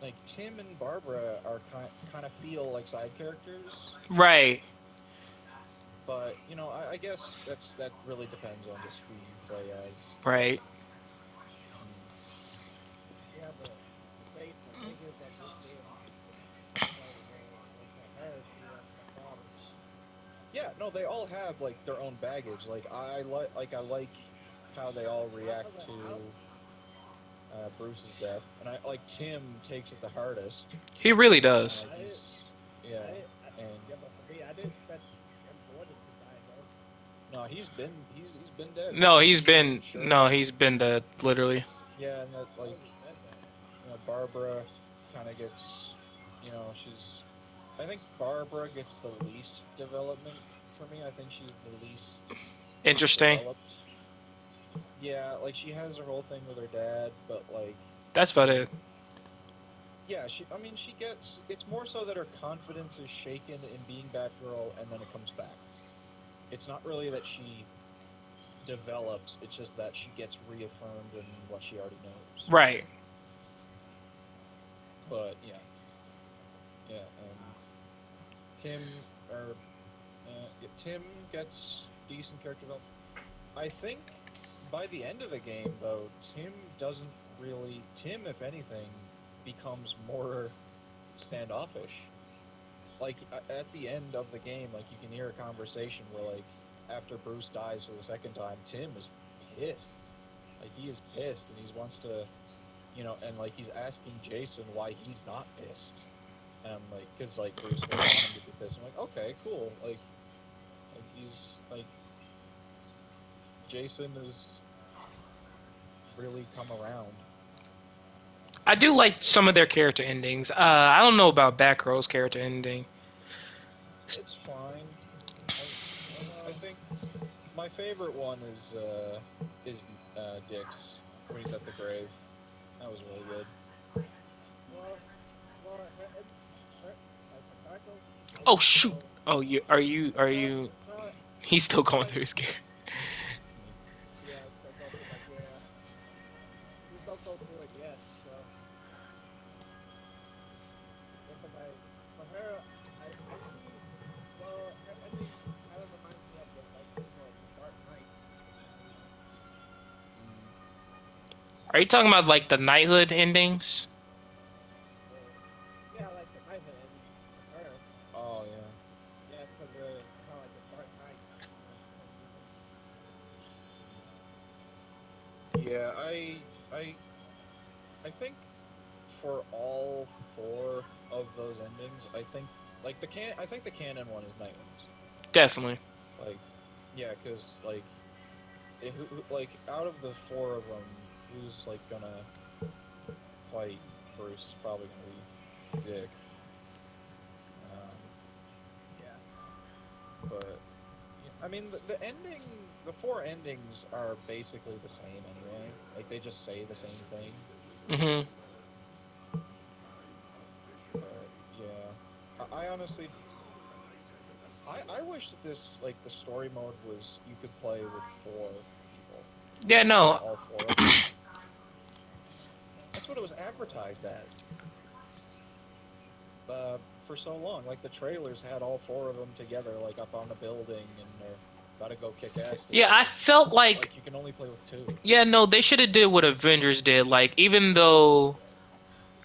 like Tim and Barbara are kind of feel like side characters, Right. but I guess that really depends on just who you play as. Right. Mm. Yeah, but the thing is that this game, like for her, she has no problem. Yeah, no, they all have like their own baggage. I like how they all react I don't, to Bruce's death, and I like Tim takes it the hardest, He really and does. like he's yeah, and yeah, but for me, I didn't expect him Gordon to die though. no, he's been dead. No, Like he's been sure no, enough, he's been dead literally. yeah, and that I like already said that. Barbara kind of gets, she's. I think Barbara gets the least development for me. I think she's the least Interesting. developed. Yeah, like she has her whole thing with her dad, but like, That's about it. yeah, I mean, she gets. It's more so that her confidence is shaken in being Batgirl, and then it comes back. It's not really that she develops. It's just that she gets reaffirmed in what she already knows. Right. But yeah, yeah, and Tim or yeah, Tim gets decent character development. I think by the end of the game, though, Tim doesn't really. Tim, if anything, becomes more standoffish. Like at the end of the game, like you can hear a conversation where like after Bruce dies for the second time, Tim is pissed. Like he is pissed, and he wants to, and like he's asking Jason why he's not pissed. And I'm like, because like Bruce doesn't want him to be pissed. I'm like, okay, cool. Like he's like Jason has really come around. I do like some of their character endings. I don't know about Batgirl's character ending. It's fine. I I Well, think my favorite one is Dick's when he's at the grave. That was really good. well, well, her, like Chicago Oh ending is shoot. so. Oh, you are you It's are not. you? It's not. He's still It's going not. through his character. Hmm. Yeah, still go through. Like yeah, please don't go through it yet. So yeah, cause for her, I see. Well, her ending kind of reminds me of the like the Dark Knight movie. Mm. Are you talking about like the knighthood endings? The yeah, like the Knighthood ending for her. Oh yeah. Yeah, cause how like the Dark Knight, for some reason. Yeah, I I think for all four of those endings, I think like I think the canon one is Nightwing's. Definitely. Like yeah, cuz like like out of the four of them, who's like gonna fight Bruce is probably gonna be Dick. Um, Yeah. but yeah, I mean the four endings are basically the same anyway. Like they just say the same thing. Mhm. But yeah, I honestly I wish that this like the story mode was you could play with four people, Yeah. like No. all four of them. That's what it was advertised as. For so long, like the trailers had all four of them together, like up on a building, and they're about to go kick ass Yeah, together. I felt But like like you can only play with two. yeah, no, they should have did what Avengers did. Like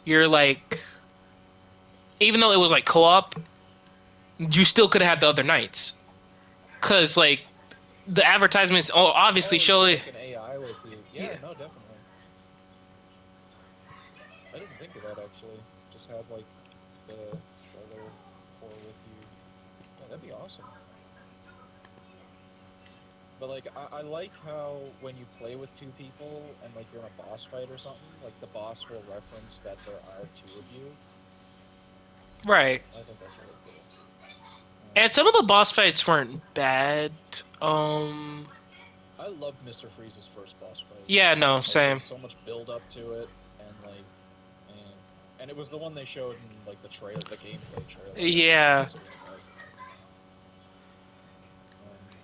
you're like even though it was like co-op, you still could have had the other knights. Cause like the advertisements obviously Oh yeah, show it. like an AI with you. Yeah, Yeah. no, definitely. I didn't think of that actually. Just have like the other four with you. Yeah, that'd be awesome. But like I like how when you play with two people and like you're in a boss fight or something, like the boss will reference that there are two of you. Right. I think that's really cool. And some of the boss fights weren't bad. Um. I loved Mr. Freeze's first boss fight. Yeah. No. Like there Same. was so much build up to it, and like, man, and it was the one they showed in like the gameplay trailer. Like Yeah. this was the best.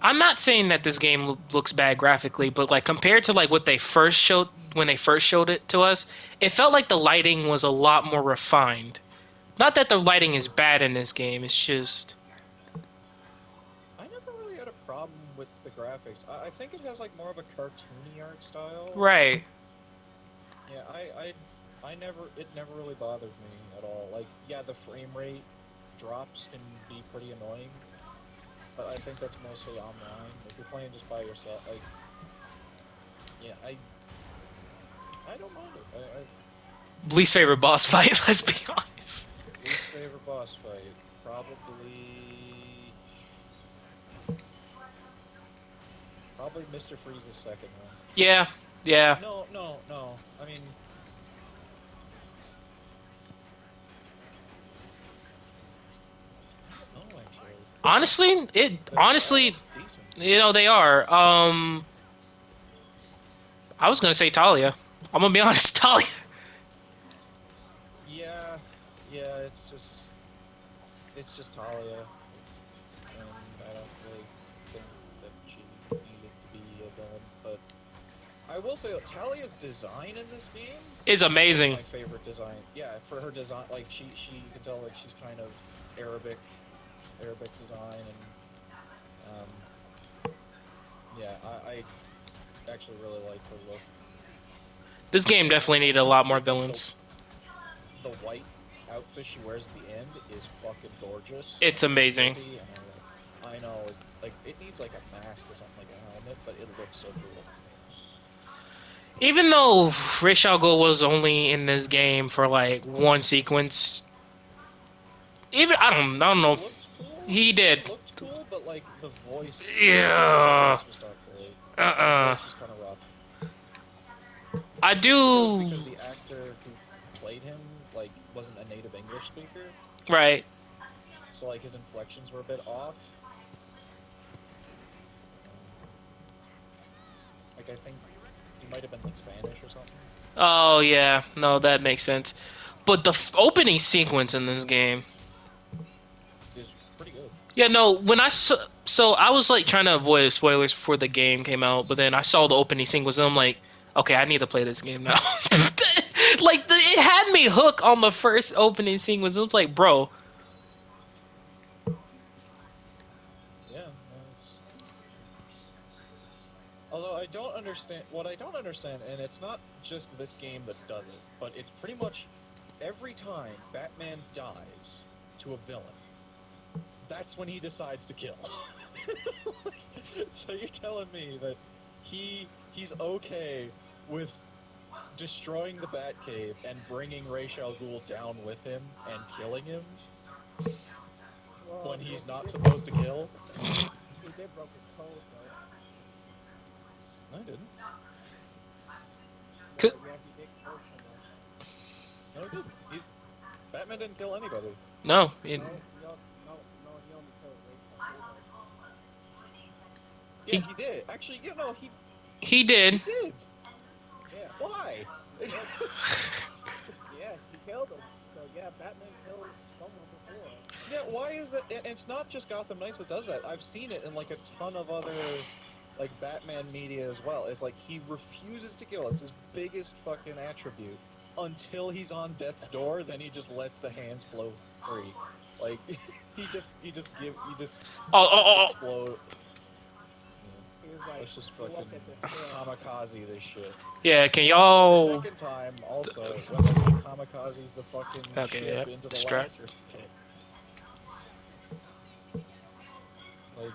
I'm not saying that this game looks bad graphically, but like compared to like what they first showed when they first showed it to us, it felt like the lighting was a lot more refined. Not that the lighting is bad in this game, it's just I never really had a problem with the graphics. I think it has like more of a cartoony art style. right. Yeah, I never it never really bothered me at all. Like, yeah, the frame rate drops can be pretty annoying, but I think that's mostly online. If you're playing just by yourself, like, yeah, I don't mind it. Least favorite boss fight, let's be honest. Least favorite boss fight, probably Mr. Freeze's second one. Yeah, yeah. No. I mean, I don't know actually. Honestly, it They're all honestly, decent. they are. I was gonna say Talia. I'm gonna be honest, Talia. Yeah, yeah, it's just Talia, and I don't really think that she needed to be a villain. But I will say, Talia's design in this game Is is amazing. my favorite design. Yeah, for her design, like she you can tell like she's kind of Arabic, Arabic design, and um, yeah, I actually really like her look. This game definitely needed a Also, lot more like villains. the white outfit she wears at the end is fucking gorgeous It's and amazing. trippy, and I know like it needs like a mask or something like a helmet, but it looks so cool. Even though Ra's al Ghul was only in this game for like one sequence, even I don't He know. looked cool. He He did. looked cool, but like the Yeah. voice was not great. The Uh-uh. voice was kind of rough. I I think it was do. because the actor who played him like wasn't a native English speaker, Right. so like his inflections were a bit off. Um, like I think he might have been like Spanish or something. Oh yeah. No, that makes sense. But the opening sequence in this game. Is pretty good. Yeah, no, when so I was like trying to avoid spoilers before the game came out, but then I saw the opening sequence and I'm like, okay, I need to play this game now. Like it had me hooked on the first opening sequence. It was like, bro, Yeah, no, it's although I don't understand what I don't understand, and it's not just this game that does it, but it's pretty much every time Batman dies to a villain, that's when he decides to kill. So you're telling me that he's okay with destroying the Batcave and bringing Ra's al Ghul down with him and killing him Well, when yeah, he's not supposed to kill? he did broke his code though. No, he didn't. No, yeah, he did kill someone. No, he didn't. Batman didn't kill anybody. no, No, no, he only killed Rachel Gould though. Yeah, he he did. Actually, you know, he he did. did. Yeah, Why? he did. Yeah, he killed him. So yeah, Batman killed someone before. Yeah, why is that? And it's not just Gotham Knights that does that. I've seen it in like a ton of other like Batman media as well. It's like he refuses to kill. It's his biggest fucking attribute until he's on death's door. Then he just lets the hands flow free. Like he just Oh, oh, oh. explode. Yeah. He was like, Let's just you fucking won't get this kill. kamikaze this shit. Yeah, can And the y'all? second time, also, when like, he kamikazes the fucking Okay, ship yeah. into the Distract. Lazarus pit. Like,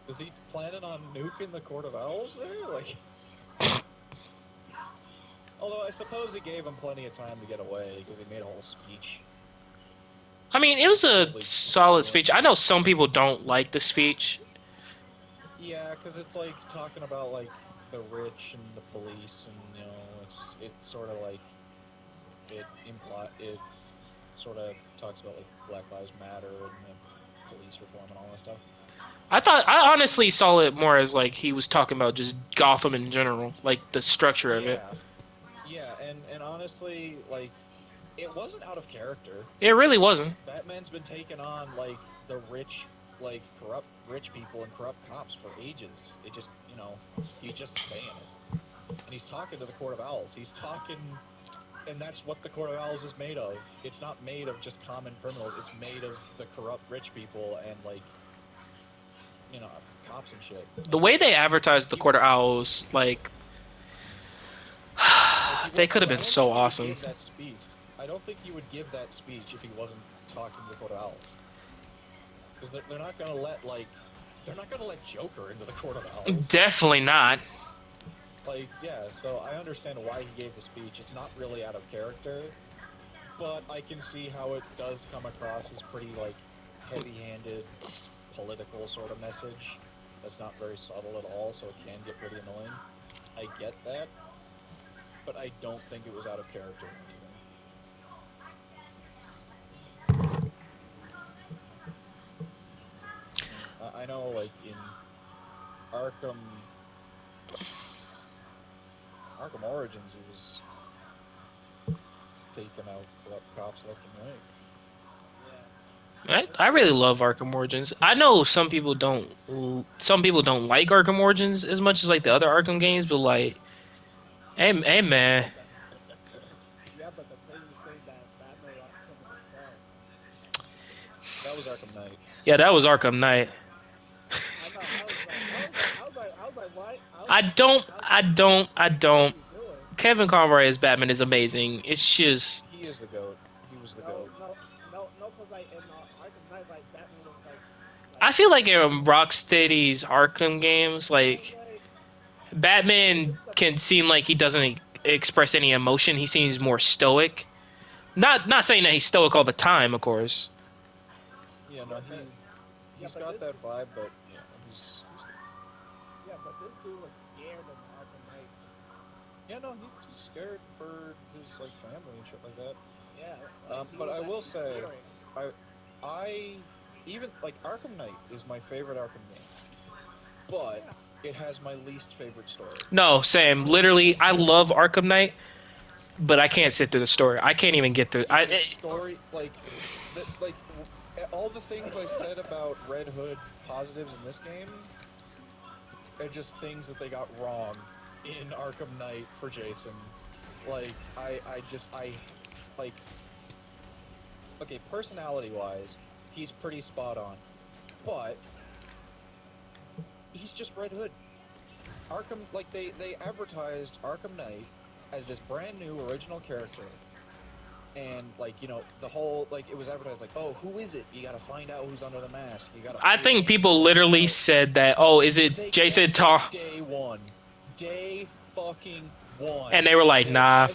is he planning on nuking the Court of Owls there? Like, although I suppose he gave him plenty of time to get away because he made a whole speech. I mean, it was a Totally solid ruined. speech. I know some people don't like the speech. Yeah, because it's like talking about like the rich and the police, and you know, it's sort of like it sort of talks about like Black Lives Matter and police reform and all that stuff. I honestly saw it more as like he was talking about just Gotham in general, like the structure of it. Yeah, yeah, and honestly, like it wasn't out of character. It really wasn't. Batman's been taking on like the rich, like corrupt rich people and corrupt cops for ages. It just, he's just saying it. And he's talking to the Court of Owls. He's talking, and that's what the Court of Owls is made of. It's not made of just common criminals. It's made of the corrupt rich people and, like, cops and shit. The way they advertised the Court of Owls, like, they could have been so awesome. That speech. I don't think he would give that speech if he wasn't talking to the Court of Owls. Because they're not gonna let Joker into the Court of Owls. Definitely not. Like, yeah, so I understand why he gave the speech. It's not really out of character, but I can see how it does come across as pretty, like, heavy-handed, political sort of message. That's not very subtle at all, so it can get pretty annoying. I get that, but I don't think it was out of character or anything. I know, like, in Arkham Origins, he was taking out cops left and right. I really love Arkham Origins. I know some people don't like Arkham Origins as much as like the other Arkham games, but like, hey man. Yeah, but the crazy thing that Batman lost him in the cell. That was Arkham Knight. Yeah, that was Arkham Knight. I know. I was like, what? I don't. Kevin Conroy as Batman is amazing. It's just he is the GOAT. He was the GOAT. No, because like in Arkham Knight, like Batman was like I feel like in Rocksteady's Arkham games, like Batman can seem like he doesn't express any emotion. He seems more stoic. Not saying that he's stoic all the time, of course. Yeah, no, he's got that vibe, but he's yeah, but this dude was scared in Arkham Knight. Yeah, no, he's scared for his like family and shit like that. Yeah. But I will say, I even like Arkham Knight is my favorite Arkham game, but it has my least favorite story. No, Sam. Literally, I love Arkham Knight, but I can't sit through the story. I can't even get through. Story like all the things I said about Red Hood positives in this game are just things that they got wrong in Arkham Knight for Jason. Like okay, personality-wise, he's pretty spot on, but he's just Red Hood. Arkham, like they advertised Arkham Knight as this brand new original character, and like the whole like it was advertised like, oh, who is it? You gotta find out who's under the mask. You gotta. I think people literally said that. Oh, is it Jason Todd? Day fucking one. And they were like, nah.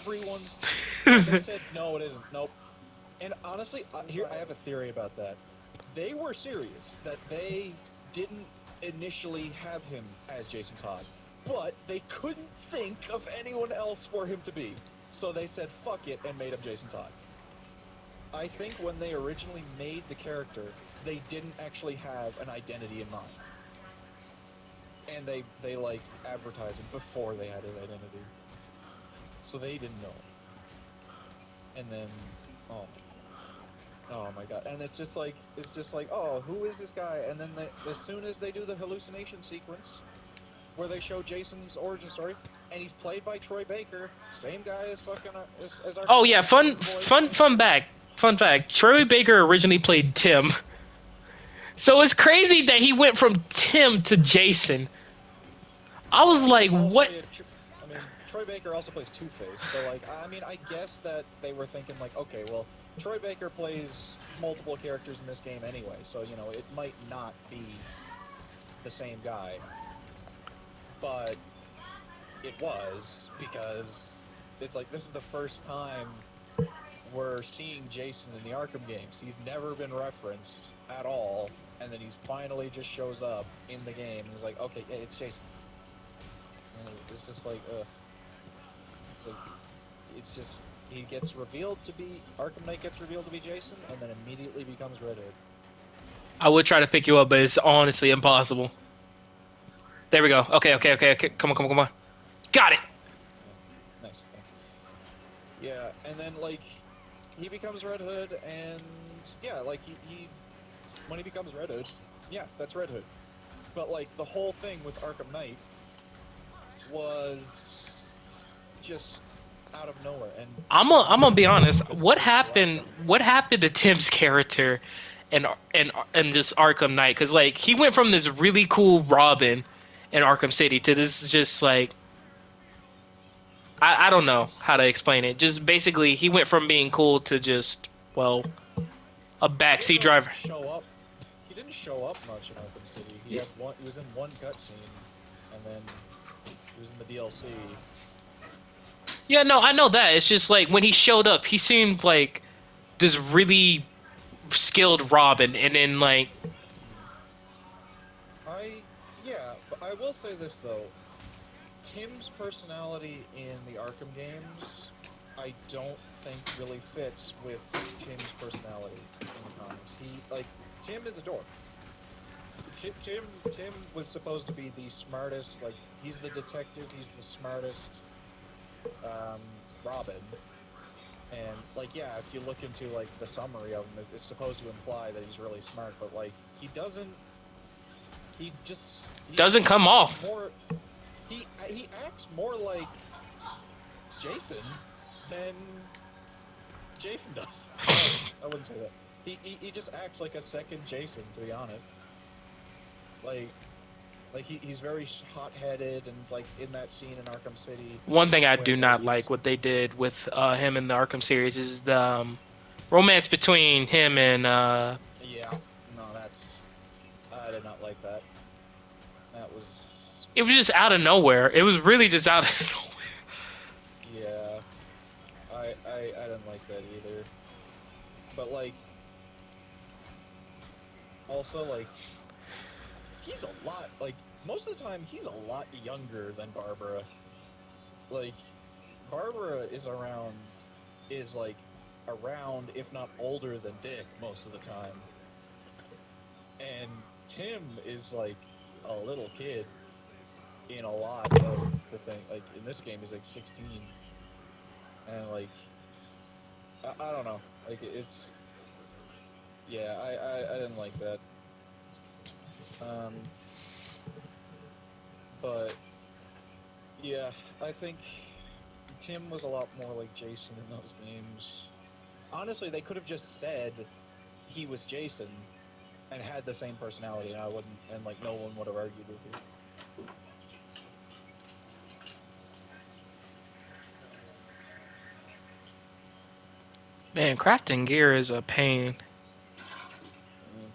They said no, it isn't. Nope. And honestly, I have a theory about that. They were serious that they didn't initially have him as Jason Todd, but they couldn't think of anyone else for him to be. So they said, fuck it, and made him Jason Todd. I think when they originally made the character, they didn't actually have an identity in mind. And they like, advertised him before they had his identity. So they didn't know. And then, oh my god. And it's just like, oh, who is this guy? And then as soon as they do the hallucination sequence, where they show Jason's origin story, and he's played by Troy Baker, same guy as fucking as our. Oh yeah, fun fact. Troy Baker originally played Tim, so it's crazy that he went from Tim to Jason. I was like, what? I mean, Troy Baker also plays Two-Face, so like, I mean, I guess that they were thinking like, okay, well, Troy Baker plays multiple characters in this game anyway, so it might not be the same guy. But it was, because it's like this is the first time we're seeing Jason in the Arkham games. He's never been referenced at all, and then he's finally just shows up in the game, and he's like, okay, yeah, it's Jason. And it's just like, it's just, he gets revealed to be, Arkham Knight gets revealed to be Jason, and then immediately becomes Red Hood. I would try to pick you up, but it's honestly impossible. There we go. Okay. Come on. Got it! Yeah. Nice, thanks. Yeah, and then, like, he becomes Red Hood, and, yeah, like, he when he becomes Red Hood, yeah, that's Red Hood. But like the whole thing with Arkham Knight was just out of nowhere, and I'm gonna be honest. because it's the last one. What happened to Tim's character, and just Arkham Knight? Because like he went from this really cool Robin in Arkham City to this just like I don't know how to explain it. Just basically he went from being cool to just well a He didn't backseat really driver. show up. He didn't show up much in Arkham City. He had one. He was in one cutscene, and then he was in the DLC. Yeah, no, I know that. It's just like when he showed up, he seemed like this really skilled Robin, and then like Hmm. Yeah, but I will say this though. Tim's personality in the Arkham games, I don't think really fits with Tim's personality in the comics. Tim is a dork. Tim was supposed to be the smartest, like he's the detective, he's the smartest Robin. And like yeah, if you look into like the summary of him, it's supposed to imply that he's really smart, but like he doesn't he doesn't come acts off. more he acts more like Jason than Jason does. No, I wouldn't say that. He just acts like a second Jason, to be honest. Like he's very hot-headed, and like in that scene in Arkham City One thing I do where not he's like what they did with him in the Arkham series is the romance between him and yeah, no, I did not like that. That was it was just out of nowhere. It was really just out of nowhere. yeah, I didn't like that either. But like also like he's a lot like most of the time he's a lot younger than Barbara. Like Barbara is like around if not older than Dick most of the time. And Tim is like a little kid in a lot of the thing. Like in this game he's like 16 and like I don't know. Like it's yeah, I didn't like that. Um but yeah, I think Tim was a lot more like Jason in those games. Honestly, they could have just said he was Jason and had the same personality, and I wouldn't, and like no one would have argued with you. Man, crafting gear is a pain. Mm.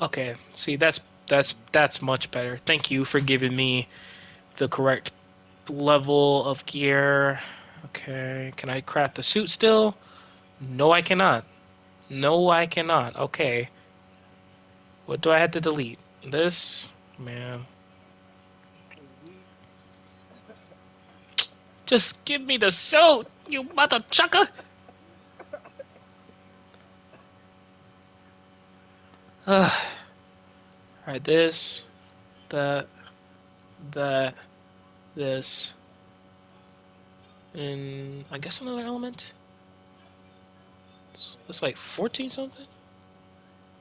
Okay, see Mm. that's much better. Thank you for giving me the correct level of gear. Okay, can I craft the suit still? No, I cannot. No, I cannot. Okay, what do I have to delete? This, man. Delete. Just give me the suit, you mother chucker. All right, this, that, that, this, and I guess another element. It's like 14 something.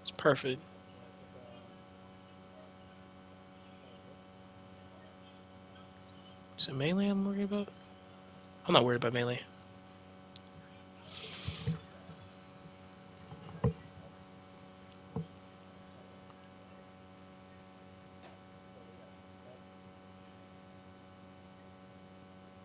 It's perfect. Yeah, I think Is it melee I'm worried about? I'm not worried about melee. so we got that. I have great notes.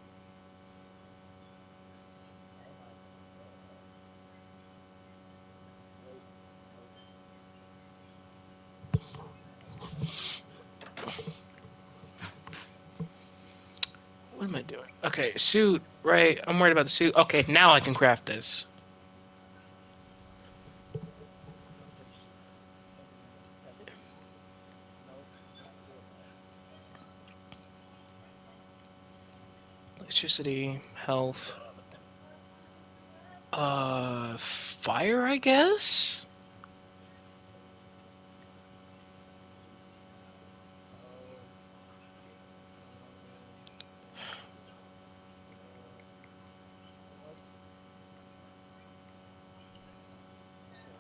What am I doing? Okay, suit, right? I'm worried about the suit. Okay, now I can craft this. Kevin? No, not real no. Electricity, health. Fire, I guess? Oh, nope.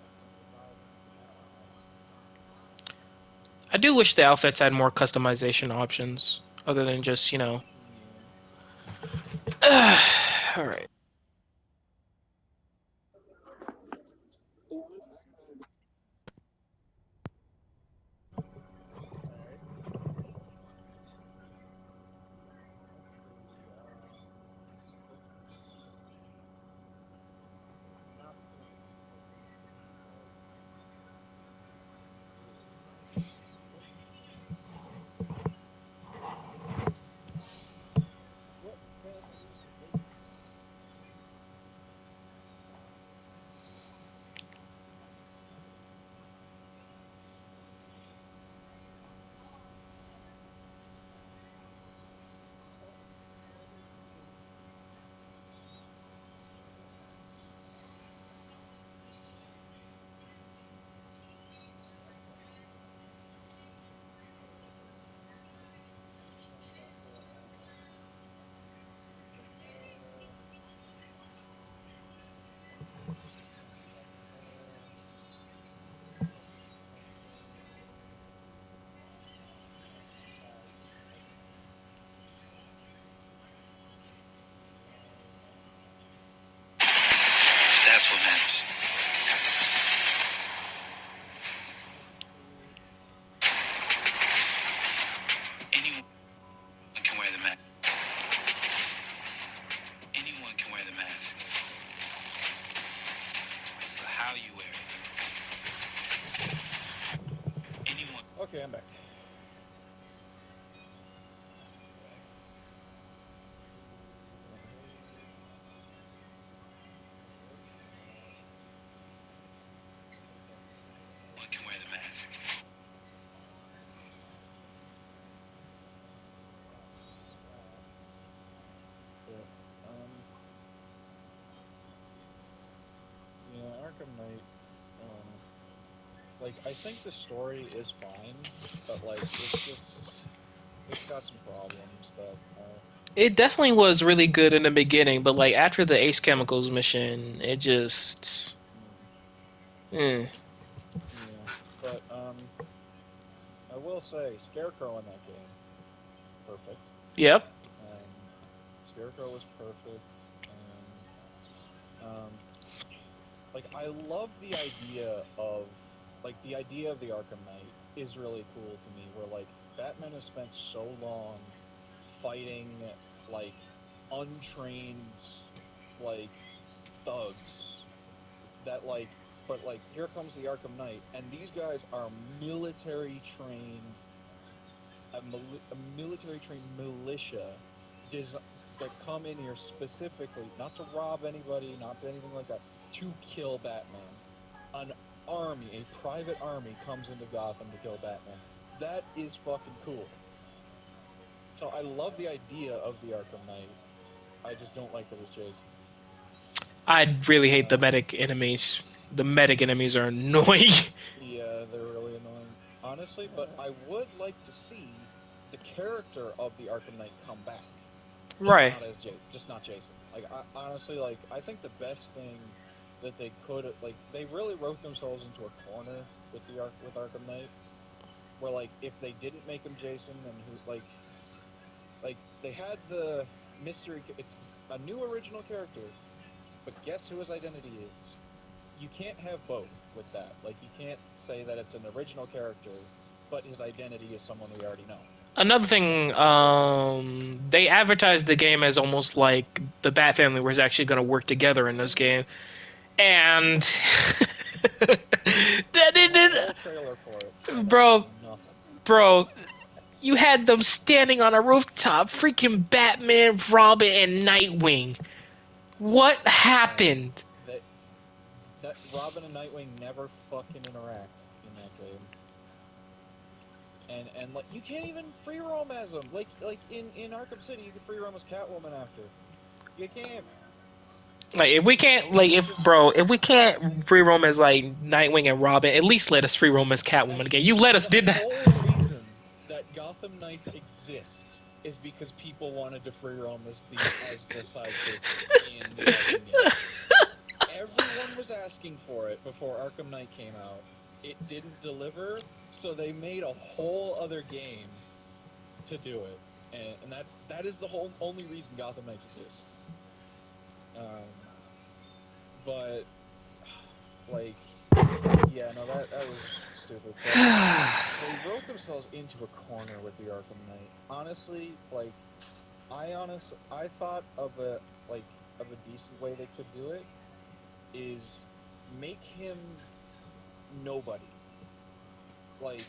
So I can revive him. do wish the outfits had more customization options other than just, you know. Yeah. All right. Alright. Let's see. Not playing Pokemon, but what what family did they use? What is okay? Then that will Sahara, Sahara, has July That's what matters. history. Anyone can wear the mask. Anyone can wear the mask. But how you wear it. Anyone Okay, I'm back. Okay. Wait. Wait. Wait up. can wear the mask. That's that. Yeah. Yeah, Arkham Knight. Um, like I think the story is fine, but like it's got some problems that It definitely was really good in the beginning, but like after the Ace Chemicals mission, it just. mm, Eh. yeah. But I will say Scarecrow in that game, perfect. Yep. Scarecrow was perfect, and like I love the idea of the idea of the Arkham Knight is really cool to me. Where like Batman has spent so long fighting like untrained like thugs that but like here comes the Arkham Knight and these guys are military trained a military trained militia des- that come in here specifically not to rob anybody, not to anything like that, to kill Batman. An army, a private army, comes into Gotham to kill Batman. That is fucking cool. So I love the idea of the Arkham Knight. I just don't like that it's Jason. I really hate the Um, medic enemies. The medic enemies are annoying. yeah, they're really annoying, honestly. But I would like to see the character of the Arkham Knight come back, Right. just not Jason. Like honestly, like I think the best thing that they could they really wrote themselves into a corner with with Arkham Knight, where like if they didn't make him Jason, then who they had the mystery. It's a new original character, but guess who his identity is? You can't have both with that. Like you can't say that it's an original character, but his identity is someone we already know. Another thing, they advertised the game as almost like the Bat Family was actually going to work together in this game, and that They had a didn't, whole trailer for it, and then bro, nothing. bro. You had them standing on a rooftop, freaking Batman, Robin, and Nightwing. What And happened? that that Robin and Nightwing never fucking interact in that game. And like you can't even free roam as them. Like in Arkham City, you can free roam as Catwoman after. You can't. Like if we can't, like It's if just bro, if we can't free roam as like Nightwing and Robin, at least let us free roam as and Catwoman again. You let us the did that. whole reason that Gotham Knights exists is because people wanted to free roam as the sidekicks in the Arkham games. Everyone was asking for it before Arkham Knight came out, it didn't deliver, so they made a whole other game to do it, and that is the whole only reason Gotham Knights exists. But like, yeah, no, that was stupid. But they wrote themselves into a corner with the Arkham Knight. Honestly, like, I thought like of a decent way they could do it is make him nobody. Like,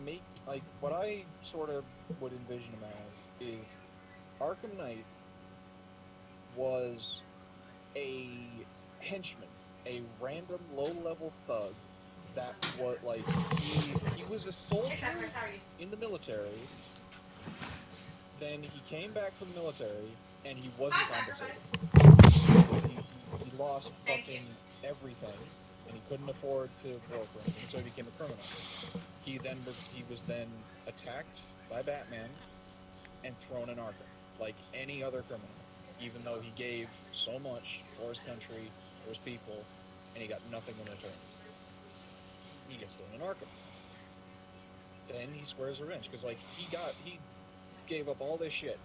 make like what I sort of would envision him as is Arkham Knight was a henchman, a random low-level thug that was like he was a soldier in the military. Then he came back from the military and he wasn't compensated because he lost fucking everything and he couldn't afford to work or anything, so he became a criminal. He was then attacked by Batman and thrown in Arkham like any other criminal, even though he gave so much for his country, for his people, and he got nothing in return. He gets thrown in Arkham. Then he swears revenge because like he gave up all this shit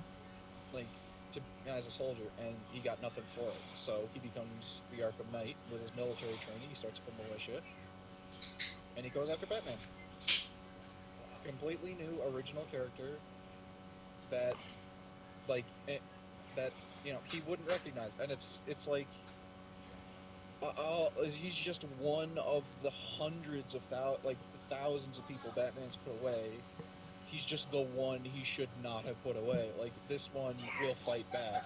like to as a soldier and he got nothing for it. So he becomes the Arkham Knight with his military training. He starts up a militia and he goes after Batman. Wow. Completely new original character that like that he wouldn't recognize, and it's like he's just one of the hundreds of like the thousands of people Batman's put away. He's just the one he should not have put away. Like this one will fight back.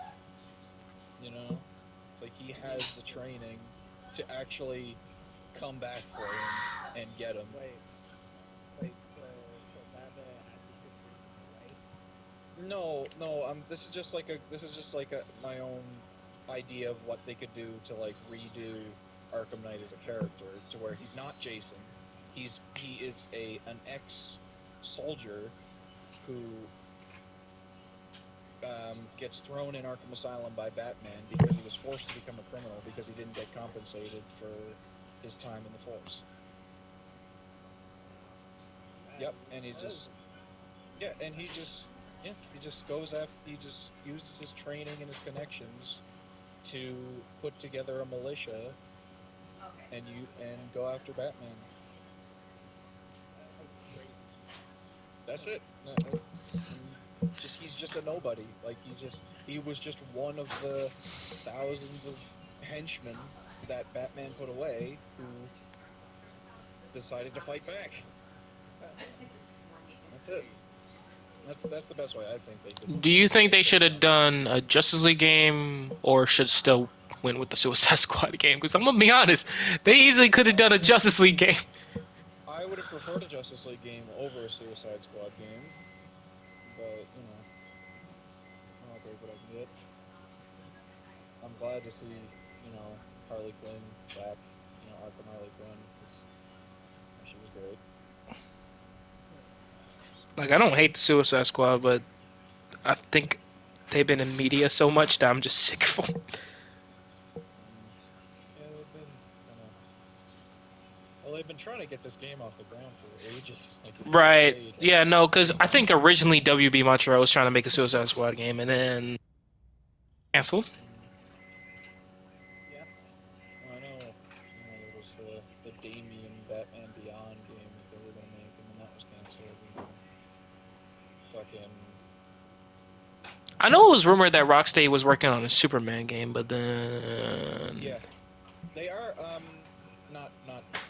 You know, it's like he You mean has the training to actually come back for him and get him. wait, wait, so Batman actually took Jason away? No, no. This is just like a my own idea of what they could do to like redo Arkham Knight as a character to where he's not Jason. He is a an ex soldier who gets thrown in Arkham Asylum by Batman because he was forced to become a criminal because he didn't get compensated for his time in the force. That Yep, is and he that just is yeah, and that, he just goes after he just uses his training and his connections to put together a militia and go after Batman. that's crazy. That's it. And just he's just a nobody. Like he was just one of the thousands of henchmen that Batman put away who decided to fight back. That's it. Crazy. That's the best way I think they could Do you think they set should it have up. done a Justice League game, or should still win with the Suicide Squad game? Because I'm gonna be honest, they easily could have done a Justice League game. I would have preferred a Justice League game over a Suicide Squad game, but I'll take what I can get. I'm glad to see Harley Quinn back. Arkham Harley Quinn because she was great. Like, I don't hate the Suicide Squad, but I think they've been in media so much that I'm just sick of them. Mm, yeah, they've been kind of well, they've been trying to get this game off the ground for ages. Like it's been Right? delayed like Yeah, no, because 8 I think months. originally WB Montreal was trying to make a Suicide Squad game, and then canceled. Mm, Yeah. well, I know there was the Damien Batman Beyond game that they were gonna make, and then that was canceled, and then fucking I know it was rumored that Rocksteady was working on a Superman game, but then yeah, they are not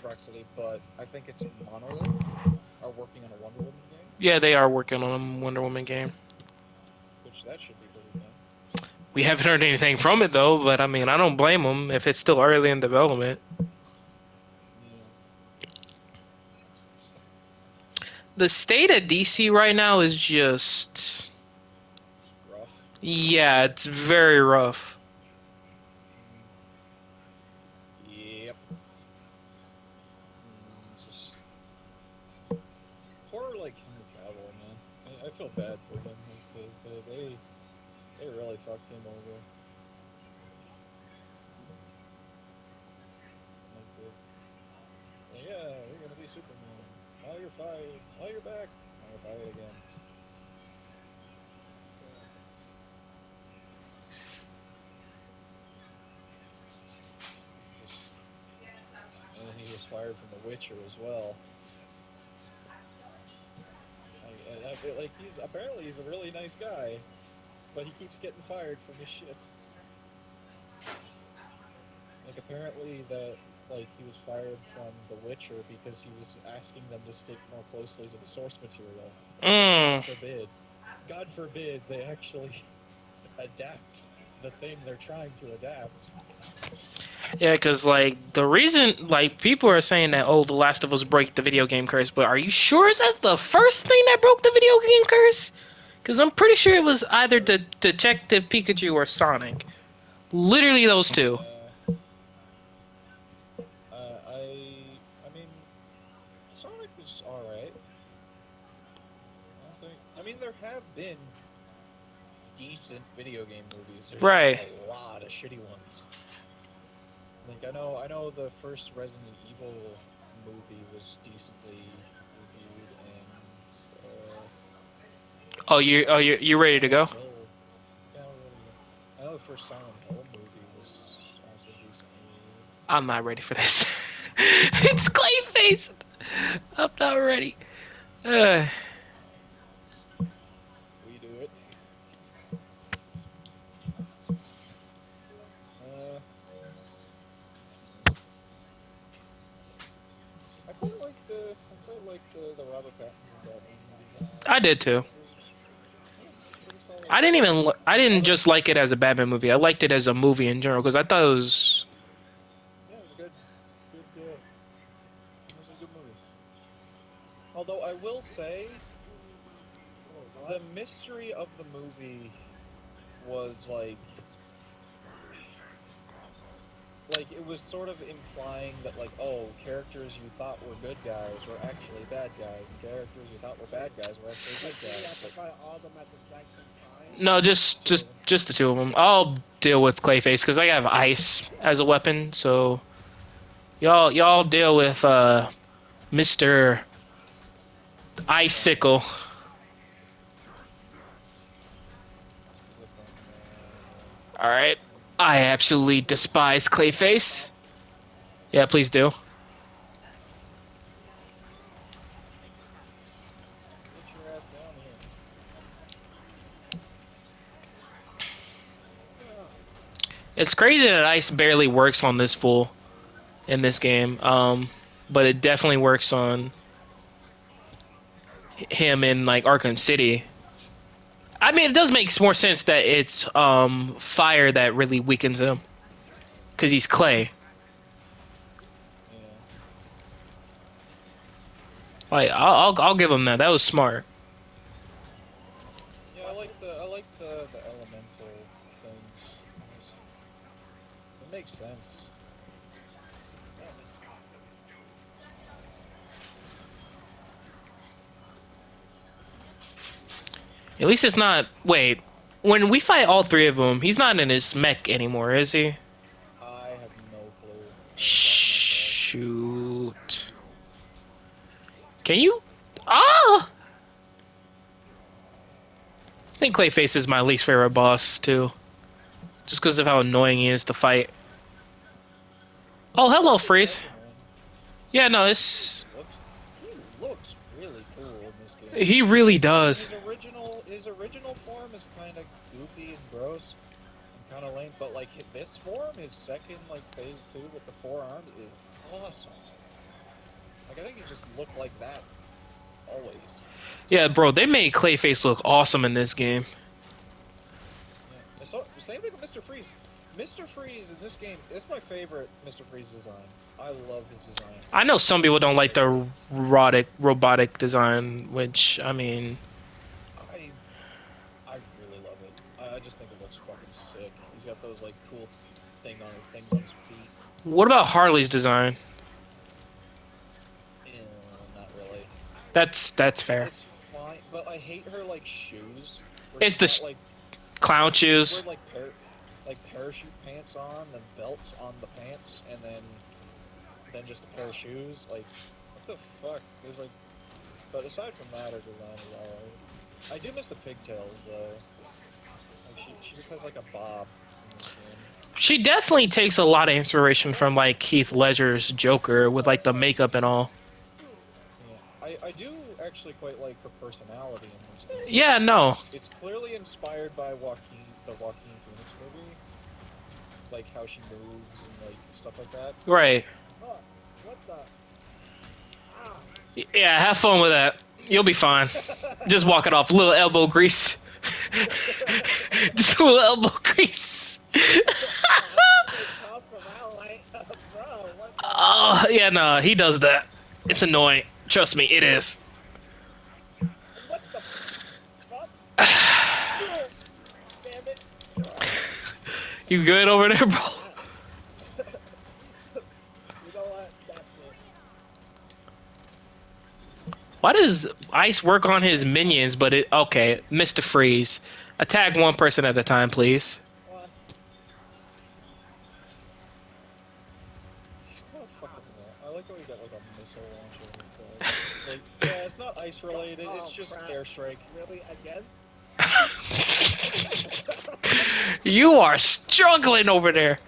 Rocksteady, but I think it's Monolith are working on a Wonder Woman game, yeah, they are working on a Wonder Woman game. which that should be pretty fun. We haven't heard anything from it though, but I mean, I don't blame them if it's still early in development. Yeah, The state of DC right now is just, rough. yeah, it's very rough. Mm, yep. It's just poor like Henry Cavill, man. I feel bad for him. Like they really fucked him over. Like yeah, we're gonna you're fired. Now you're back. Now you're fired again. Just, and then he was fired from The Witcher as well. Like he's a really nice guy, but he keeps getting fired from his shit. Like apparently that like he was fired from The Witcher because he was asking them to stick more closely to the source material. Mm. God forbid they actually adapt the thing they're trying to adapt. Yeah, because like the reason, like people are saying that The Last of Us break the video game curse, but are you sure is that the first thing that broke the video game curse? Because I'm pretty sure it was either the Detective Pikachu or Sonic. Literally those two. I mean, Sonic was all right. I don't think. I mean, there have been decent video game movies. There's just been Right. a lot of shitty ones. Like I know the first Resident Evil movie was decently reviewed, and You ready to Silent go? Hill. Yeah, we're ready to go. I know the first Silent Hill movie was also decently reviewed. I'm not ready for this. It's Clayface. I'm not ready. Uh, We do it. Uh, I quite liked the Robert Pattinson Batman movie. I did too. It's pretty solid. I didn't Although, just like it as a Batman movie. I liked it as a movie in general because I thought it was. yeah, it was good. It was a good movie. Although I will say, the mystery of the movie was like it was sort of implying that like, oh, characters you thought were good guys were actually bad guys, and characters you thought were bad guys were actually good You guys. have to fight all of them at the exact same time. No, Two of them. just the two of them. I'll deal with Clayface because I have ice as a weapon. So y'all deal with Mister Icicle. He's a fun All right. I absolutely despise Clayface. Yeah, please do. Get your ass down here. It's crazy that ice barely works on this fool in this game. But it definitely works on him in like Arkham City. I mean, it does make more sense that it's fire that really weakens him because he's clay. Yeah. Like I'll give him that. That was smart. Yeah, I like the elemental things. It makes sense. At least it's not. Wait, when we fight all three of them, he's not in his mech anymore, is he? I have no clue. Shoot. Can you? Ah! I think Clayface is my least favorite boss too, just because of how annoying he is to fight. Oh, hello, Freeze. Yeah, no, it's He looks really cool in this game. he really does. His original form is kind of goofy and gross and kind of lame, but like this form, his second like phase 2 with the four arms is awesome. Like I think he just looked like that always. Yeah, bro, they made Clayface look awesome in this game. Yeah. So same thing with Mr. Freeze. Mr. Freeze in this game is my favorite Mr. Freeze design. I love his design. I know some people don't like the robotic design, which I mean, I really love it. I just think it looks fucking sick. He's got those like cool things on his feet. what about Harley's design? Yeah, not really. That's fair. It's fine, but I hate her like shoes. It's the She's got, like clown shoes. wear like parachute pants on, then belts on the pants, and then just a pair of shoes. Like what the fuck? There's like But aside from that, her design is alright. I do miss the pigtails though. Like she just has like a bob in this game. She definitely takes a lot of inspiration from like Heath Ledger's Joker with like the makeup and all. Yeah, I do actually quite like her personality in this game. Yeah, no. It's clearly inspired by the Joaquin Phoenix movie, like how she moves and like stuff like that. Right. Huh. What the? Ah. Yeah, have fun with that. You'll be fine. Just walk it off. Little elbow grease. Just a little elbow grease. Tough from out, like, bro, what the? Oh, yeah, no, he does that. It's annoying. Trust me, it is. What the fuck? Damn it. You good over there, bro? You know what? That's it. Why does Ice work on his minions, but it... Okay, Mr. Freeze. Attack one person at a time, please. What? What the fuck is that? I like how we got like a missile launcher. Like, yeah, it's not ice related. Oh, It's just crap. airstrike. Really? Again? You are struggling over there.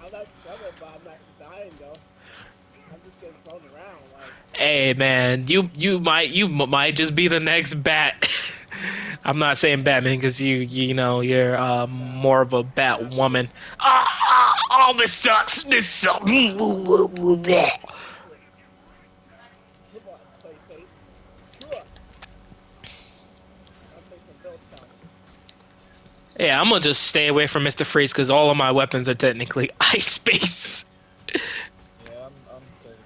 I'm not struggling, but I'm not dying, though. I'm just getting thrown around, like... Hey man, you might just be the next Bat. I'm not saying Batman because you know you're more of a Bat woman. Oh, this sucks. This sucks. Come on, Clayface. I'm making those count. Yeah, I'm gonna just stay away from Mr. Freeze because all of my weapons are technically ice based. Yeah, I'm taking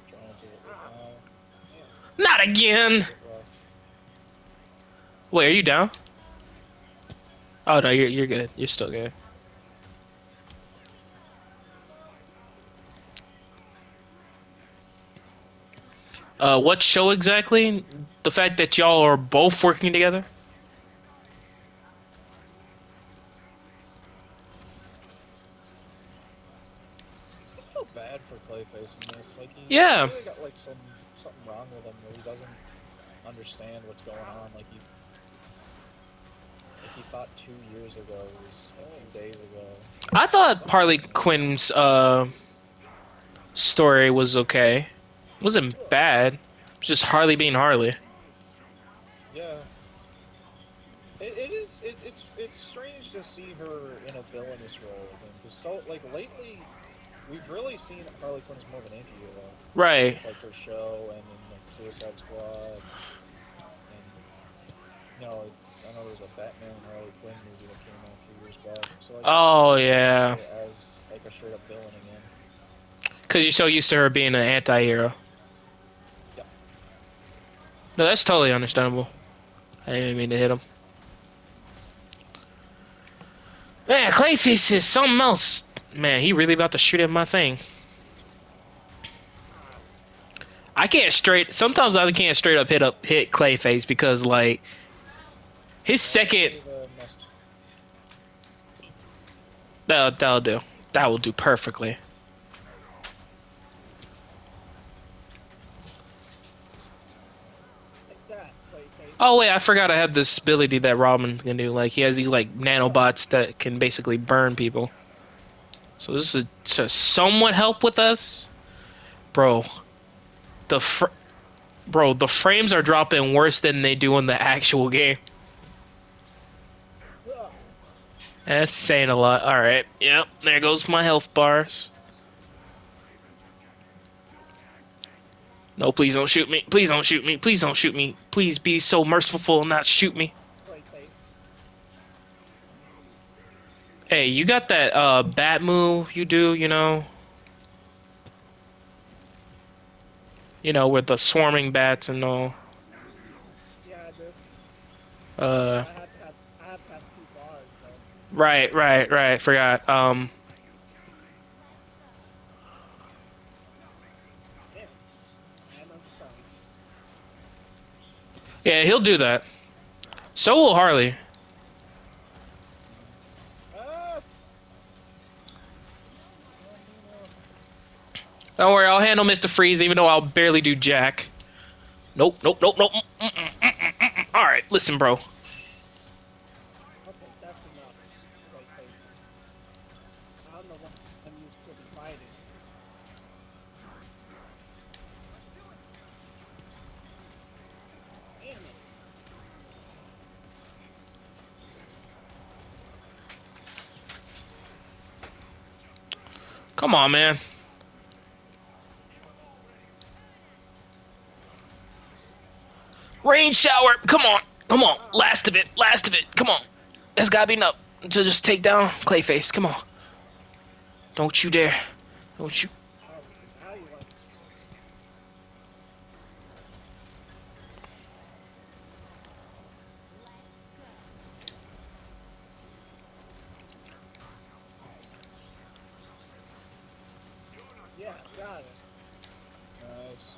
trying to Not again. get rough. Wait, are you down? Oh no, you're good. You're still good. What show exactly? The fact that y'all are both working together? I feel bad for Clayface in this. Like he Yeah. really got like something wrong with him where he doesn't understand what's going on. Like he thought 2 years ago was a few days ago. I thought Harley Quinn's story was okay. It wasn't bad. It was just Harley being Harley. Yeah. It's strange to see her in a villainous role again. Cause so like lately, we've really seen Harley Quinn as more of an anti-hero. Right. Like her show and in like Suicide Squad. And you know, I know there was a Batman and Harley Quinn movie that came out a few years back. So like, Oh yeah. as like a straight up villain again. Because you're so used to her being an anti-hero. Yep. No, that's totally understandable. I didn't even mean to hit him. Man, Clayface is something else. Man, he really about to shoot at my thing. I can't straight. Sometimes I can't straight up hit Clayface because like his second. That'll do. That will do perfectly. Like that, Clayface. Oh wait, I forgot I have this ability that Robin can do. Like he has these like nanobots that can basically burn people. So this is to somewhat help with us, bro. The frames are dropping worse than they do in the actual game. That's saying a lot. All right, yep. There goes my health bars. No, please don't shoot me. Please don't shoot me. Please don't shoot me. Please be so merciful and not shoot me. Clayface. Hey, you got that bat move you do, you know? You know, with the swarming bats and all. Yeah, I do. Uh, I have to have 2 bars, though. right. Forgot. Damn. And I'm sorry. Yeah, he'll do that. So will Harley. Ah! Don't worry, I'll handle Mr. Freeze, even though I'll barely do jack. Nope, nope, nope, nope. All right, listen, bro. Okay, that's enough. PlayStation. I'm the one you should be fighting. Damn it. Come on, man. Rain shower. Come on. Come on. Ah, Last of it. Last of it. Come on. That's gotta be enough to just take down Clayface. Come on. Don't you dare. Don't you. oh, now you want. Yeah, got it. Nice.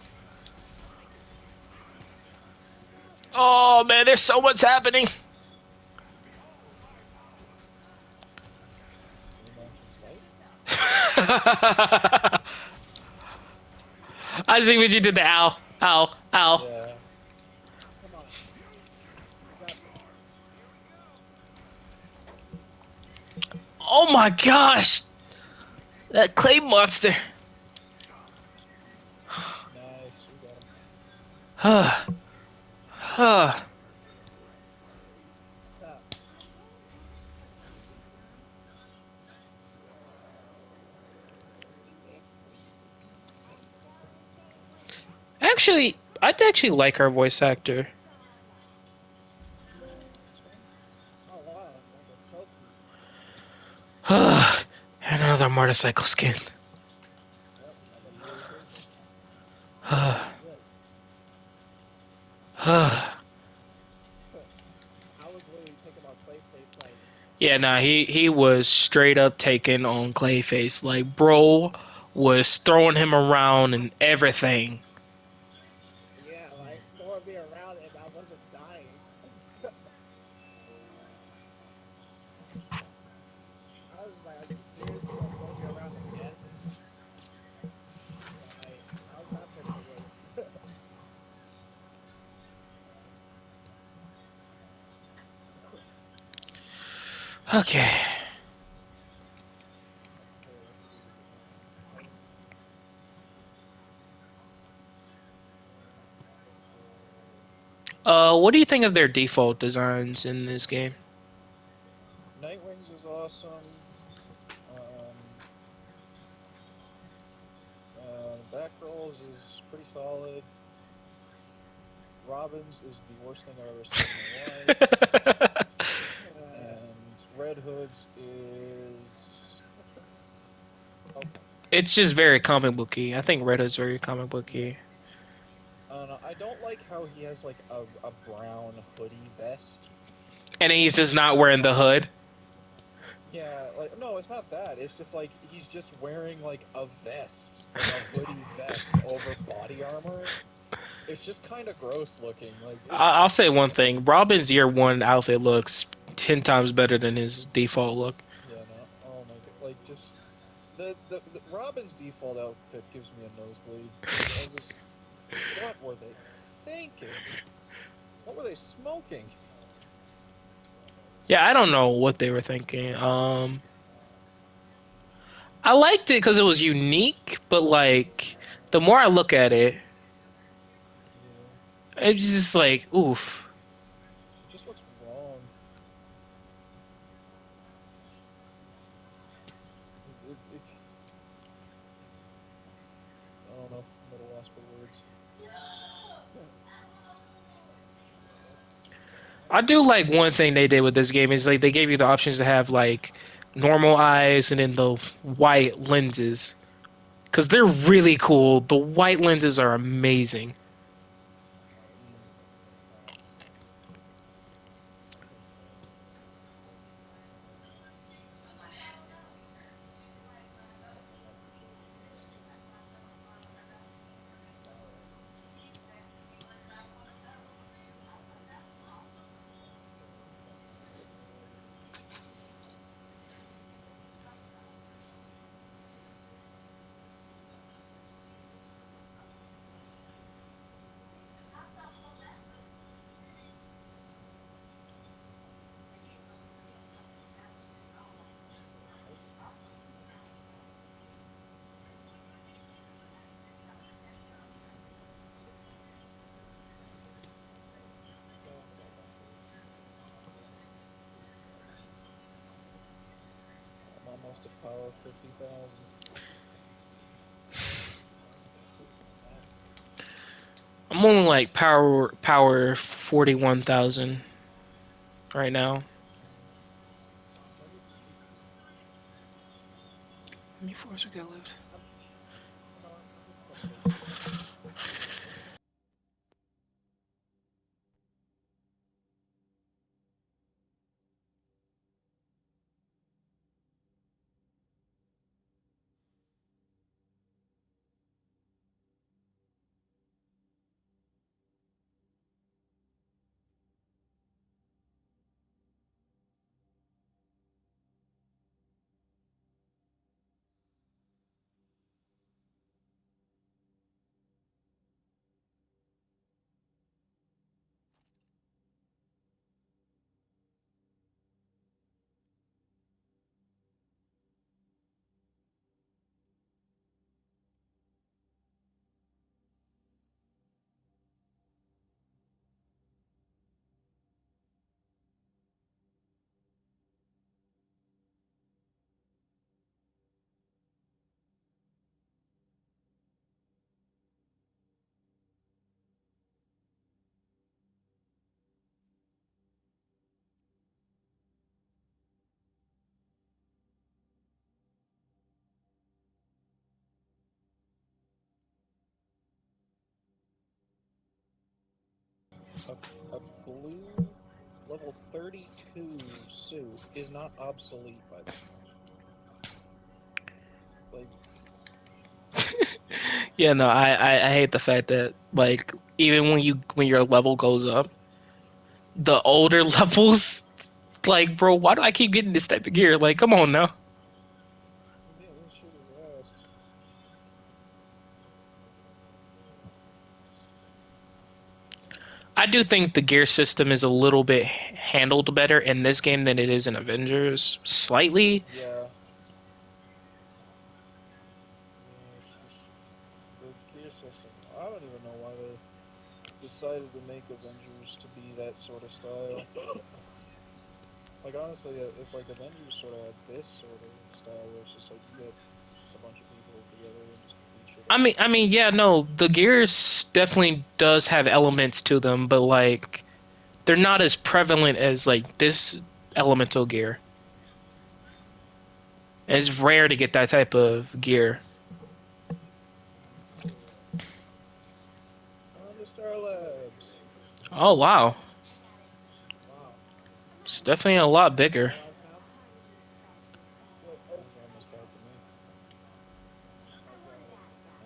Oh, man. There's so much happening. Game on from light. I see what you did there. Ow. Ow. Ow. Yeah. Come on. You got this. Oh my gosh. That clay monster. Nice. We got him. Huh. Huh. Stop. Actually, I'd actually like our voice actor. It's fine. Oh wow, like a trophy. And another motorcycle skin. Yep. Another blue hood. Good. I was literally thinking about Clayface like, Yeah, nah, he was straight up taken on Clayface. Like, bro was throwing him around and everything. yeah, like throwing me around and I wasn't dying. I was like, are you serious? You gonna throw me around again? Like, how's that supposed to work? Okay. Okay, let's see. Fighting. What do you think of their default designs in this game? Nightwings is awesome. Um, Batgirls is pretty solid. Robins is the worst thing I've ever seen in my life. And Red Hood's is okay. It's just very comic booky. I think Red Hood's very comic Yeah. booky. I don't know. I don't like how he has like a brown hoodie vest. And he's just not wearing the hood. Yeah, like no, it's not that. It's just like he's just wearing like a vest, like a hoodie vest over body armor. It's just kind of gross looking. Like it's I'll say one thing: Robin's year one outfit looks 10 times better than his default look. yeah, no. Oh my god. Like just the Robin's default outfit gives me a nosebleed. I just what were they thinking? What were they smoking? Yeah, I don't know what they were thinking. I liked it because it was unique, but like the more I look at it, Yeah, it's just like oof. it just looks wrong. It I don't know. I'm at a loss for words. I do like one thing they did with this game is like they gave you the options to have like normal eyes and then the white lenses because they're really cool. The white lenses are amazing. Mm. almost a power 50,000. That I'm only like power 41,000 right now. let me see. How many floors we got left? I'm, hold on, I'm looking for basic. A blue level 32 suit is not obsolete by this point. Like, Yeah, no, I hate the fact that like even when your level goes up, the older levels, like bro, why do I keep getting this type of gear? Like, come on now. yeah, this shit is ass. I do think the gear system is a little bit handled better in this game than it is in Avengers. Slightly. Yeah. Yeah, it's just the gear system. I don't even know why they decided to make Avengers to be that sort of style. Like honestly, if like Avengers sort of had this sort of style, where it's just like you get a bunch of people together and just beat shit up. Yeah, no, the gears definitely does have elements to them, but like they're not as prevalent as like this elemental gear. It's rare to get that type of gear. On to Star Labs. Oh wow, Wow. it's definitely a lot bigger. Star Labs now? It's almost back to me. Okay.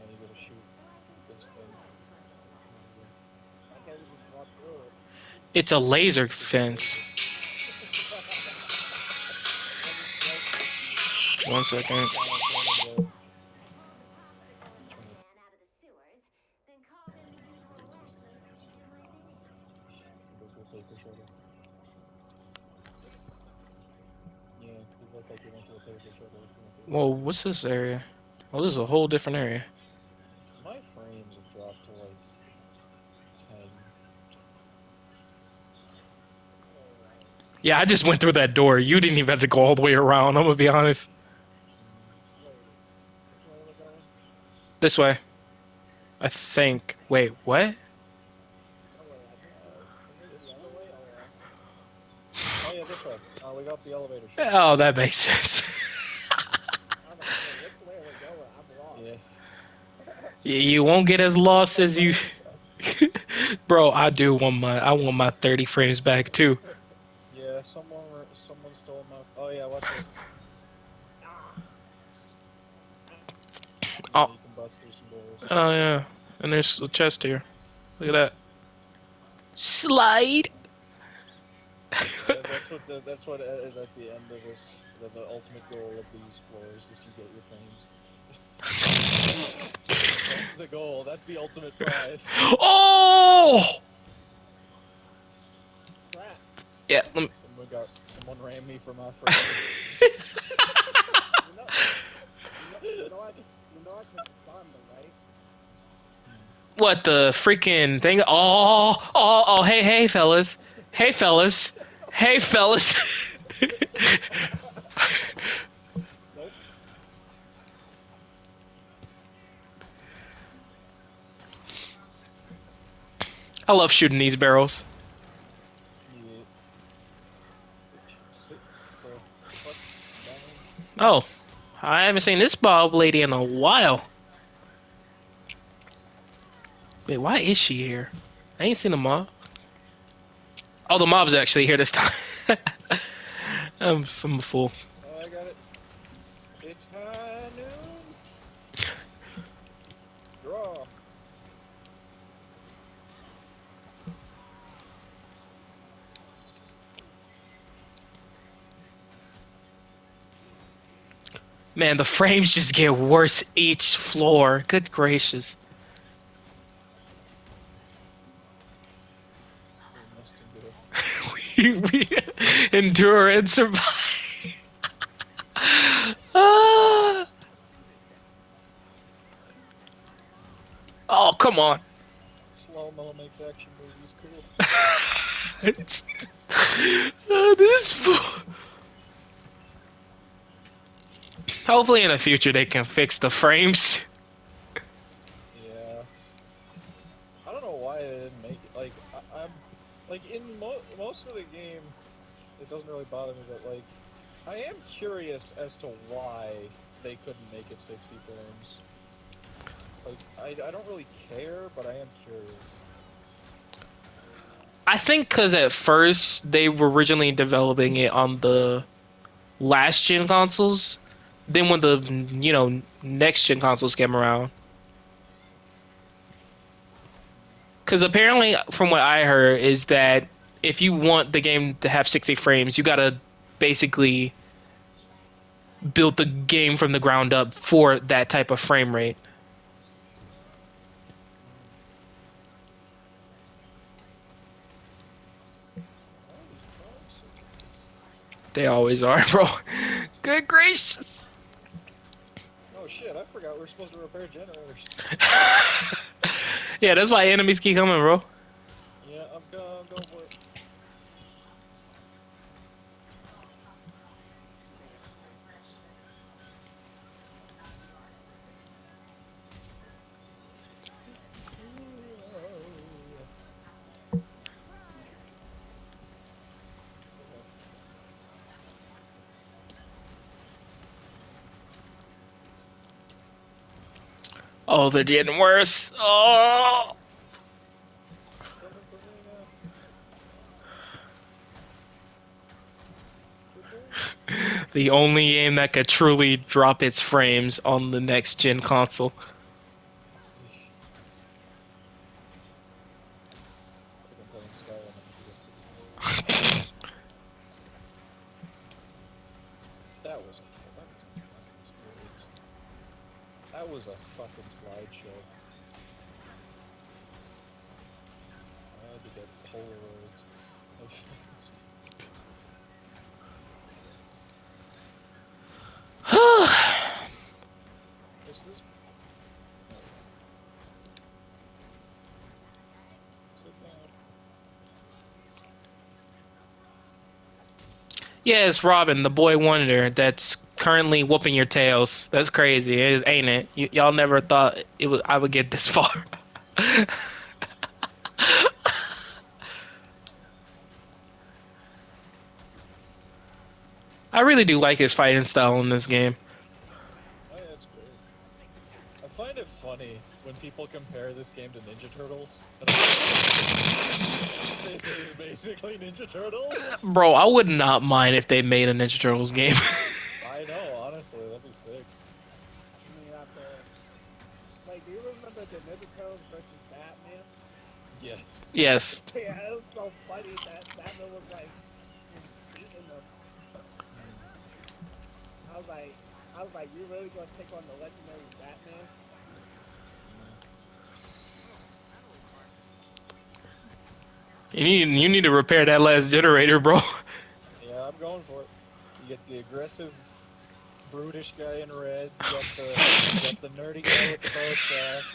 And you gotta shoot this thing. There you go. I can't even just walk through it. It's a laser It's a fence. laser. I just sliced it. 1 second. Turning the turn the invisible paper shredder. Yeah, you look like you went to a paper shredder if you went through Whoa, there. what's this area? Oh, this is a whole different area. My frames have dropped to like 10. Yeah, I just went through that door. You didn't even have to go all the way around. I'm gonna be honest. Mm, Wait, which way are we going? This way, I think. Wait, what? No way. I think isn't it this the other way? way? Or Oh yeah, this way. We got the elevator shaft. Oh, that makes sense. I was like, wait, which way are we going? I'm lost. Yeah. You won't get as lost My as you, frames. bro. I want my 30 frames back too. Yeah, someone stole my. Oh yeah, watch this. Ah, Yeah, Oh, you can bust through some doors. oh yeah. And there's a chest here. Look at that. Slide. That's what is at the end of this. The ultimate goal of these floors is to get your frames. That's the goal. That's the ultimate prize. Oh. crap. Yeah. Let me... Someone ran me for my frames. You know, you know I can disarm them, right? Hmm. What the freaking thing? Oh! Hey, fellas. Hey, fellas. Hey, fellas. I love shooting these barrels. Yeah. Sit the fuck down. Oh, I haven't seen this Bob lady in a while. Wait, why is she here? I ain't seen the mob. Oh, the mob's actually here this time. I'm a fool. Oh, I got it. It's high noon. Draw. Man, the frames just get worse each floor. Good gracious. We must endure. we endure and survive. Ah. Oh, come on. Slow mo makes action movies cool. This Hopefully in the future they can fix the frames. Yeah. I don't know why I didn't make it. Like, I'm like in most of the game, it doesn't really bother me, but like, I am curious as to why they couldn't make it 60 frames. Like, I don't really care, but I am curious. I think because at first they were originally developing it on the last gen consoles. Then when the next gen consoles came around, because apparently from what I heard is that if you want the game to have 60 frames, you gotta basically build the game from the ground up for that type of frame rate. Why are these cars so tricky? They always are, bro. Good gracious. Oh shit, I forgot we're supposed to repair generators. Yeah, that's why enemies keep coming, bro. Yeah, I'm going for it. Oh, they're getting worse. Oh. Coming for me now. The only game that could truly drop its frames on the next gen console. Like I'm playing Skyrim and just that was a fucking experience. That was a fucking slideshow. I had to get Polaroids. What's this? Oh. Sit down. Yeah, it's Robin, the boy wonder, that's currently whooping your tails. That's crazy, ain't it? Y'all never thought I would get this far. I really do like his fighting style in this game. Oh yeah, it's great. I find it funny when people compare this game to Ninja Turtles. And I'm like, this is basically Ninja Turtles. Bro, I would not mind if they made a Ninja Turtles game. I know, honestly, that'd be sick. I mean, after, like, do you remember the Ninja Turtles versus Batman? Yeah. Yes. Yeah, it was so funny that Batman was like beating them. I was like, you really gonna take on the legendary Batman? You need to repair that last generator, bro. Yeah, I'm going for it. You get the aggressive, brutish guy in red. You got the nerdy guy with the bow staff.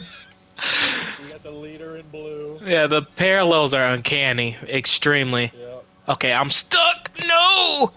You got the leader in blue. Yeah, the parallels are uncanny, extremely. Yeah. Okay, I'm stuck. No.